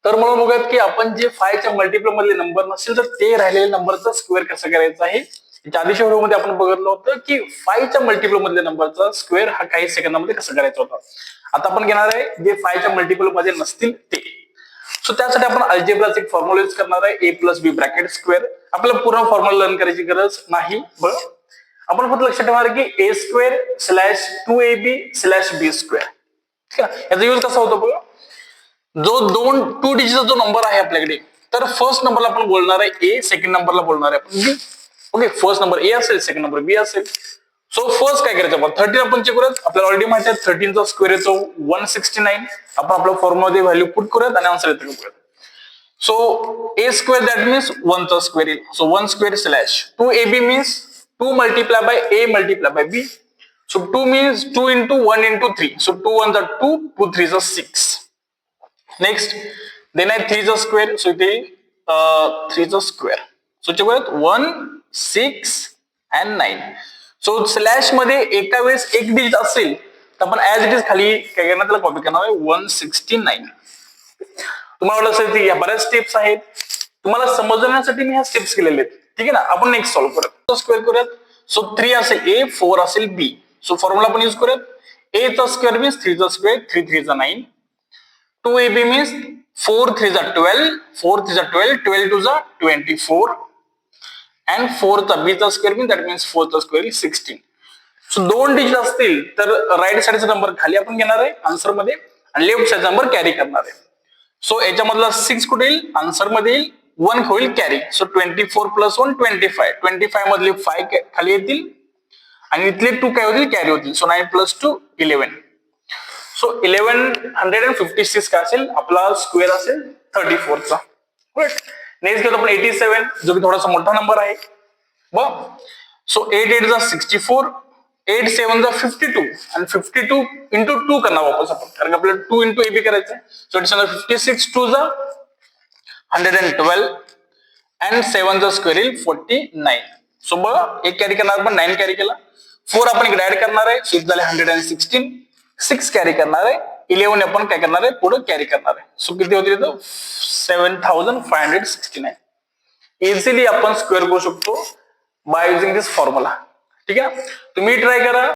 तर मला बघूयात की आपण जे 5 च्या मल्टिपल मधले नंबर नसेल तर ते राहिलेल्या नंबरचा स्क्वेअर कसं करायचं आहे. त्या आधीच्या व्हिडिओमध्ये आपण बघितलं होतं की 5 च्या मल्टिपल मधल्या नंबरचा स्क्वेअर हा काही सेकंदामध्ये कसं करायचा होता. आता आपण घेणार आहे जे 5 च्या मल्टिपल मध्ये नसतील ते. सो त्यासाठी आपण अल्जेब्राचा एक फॉर्म्युला यूज करणार आहे, a + b ब्रॅकेट स्क्वेअर. आपल्याला पूर्ण फॉर्म्युला लर्न करायची गरज नाही. बरं, आपण फक्त लक्षात ठेवणार की a² / 2ab/ b². ठीक आहे, याचा यूज कसा होतो बघा. जो 2 डिजिटचा जो नंबर आहे आपल्याकडे, तर फर्स्ट नंबरला आपण बोलणार आहे a, सेकंड नंबरला बोलणार आहे आपण b. Okay, first number a असेल, सेकंड नंबर b असेल. सो फर्स्ट काय करायचं आपण 13 आपण चेक करूयात. आपल्याला ऑलरेडी माहिती आहे 13 चा स्क्वेअर येतो 169. आपण आपल्या फॉर्म्युला मध्ये व्हॅल्यू पुट करूयात आणि आन्सर येतो बघूयात. सो a² दॅट मीन्स 1 चा स्क्वेअर येईल. So 1² / 2ab means 2 × a × b. So 2 means 2 into 1 into 3. So 2 1s are 2, 2 3s are 6. Next, then I 3 चा square. So इथे 3 चा square. So check with 1, 6 and 9. So slash मध्ये एका वेळेस एक digit असेल तर आपण ऍज इट इज खाली काय करणार, त्याला कॉपी करणार आहे 169. तुम्हाला वाटत असेल की या बऱ्याच स्टेप्स आहेत, तुम्हाला समजण्यासाठी मी ह्या स्टेप्स केलेले आहेत. ठीक आहे ना. आपण नेक्स्ट सॉल्व्ह करूयात. स्क्वेअर करूयात. सो 3 असेल a, 4 असेल b. सो फॉर्म्युला आपण यूज करूयात. a चा स्क्वेअर मीन्स 3 चा स्क्वेअर, 3 3 9. 2ab means 4 3 12, 4 3 12, 12 2 24. and 4 चा b चा स्क्वेअर मीन्स दॅट मीन्स 4 चा स्क्वेअर इज 16. सो 2 डिजिट असतील तर राईट साइडचा नंबर खाली आपण घेणार आहे आन्सर मध्ये आणि लेफ्ट साइडचा नंबर कॅरी करणार आहे. सो याच्यामधला 6 कुठे येईल, आन्सर मध्ये येईल, 1 होईल कॅरी. सो 24 + 1 25. 25 मधले 5 खाली येतील आणि इथले 2 काय होतील, कॅरी होतील. सो 9 + 2 11. सो 1156 काय असेल आपला स्क्वेअर असेल 34 चा. नेक्स्ट घेतो आपण 87 जो की थोडासा मोठा नंबर आहे. बघ, सो 8 8 जा 64, 8 7 जा 52 आणि 52 into 2 करणार वापस आपण, कारण आपल्याला 2 into ab करायचं आहे. सो इट्स 56 2 जा 112 and 7 चा स्क्वेअर येईल 49. सो बघा एक कॅरी करणार आपण, 9 कॅरी केला. 4 आपण इकडे ऍड करणार आहे, 6 झाले 116. 6 कॅरी करणार आहे, 11 आपण काय करणार आहे पुढे कॅरी करणार आहे. सो किती होतील इथं 7569. इझिली आपण स्क्वेअर करू शकतो बाय युजिंग दिस फॉर्म्युला. ठीक आहे, तुम्ही ट्राय करा.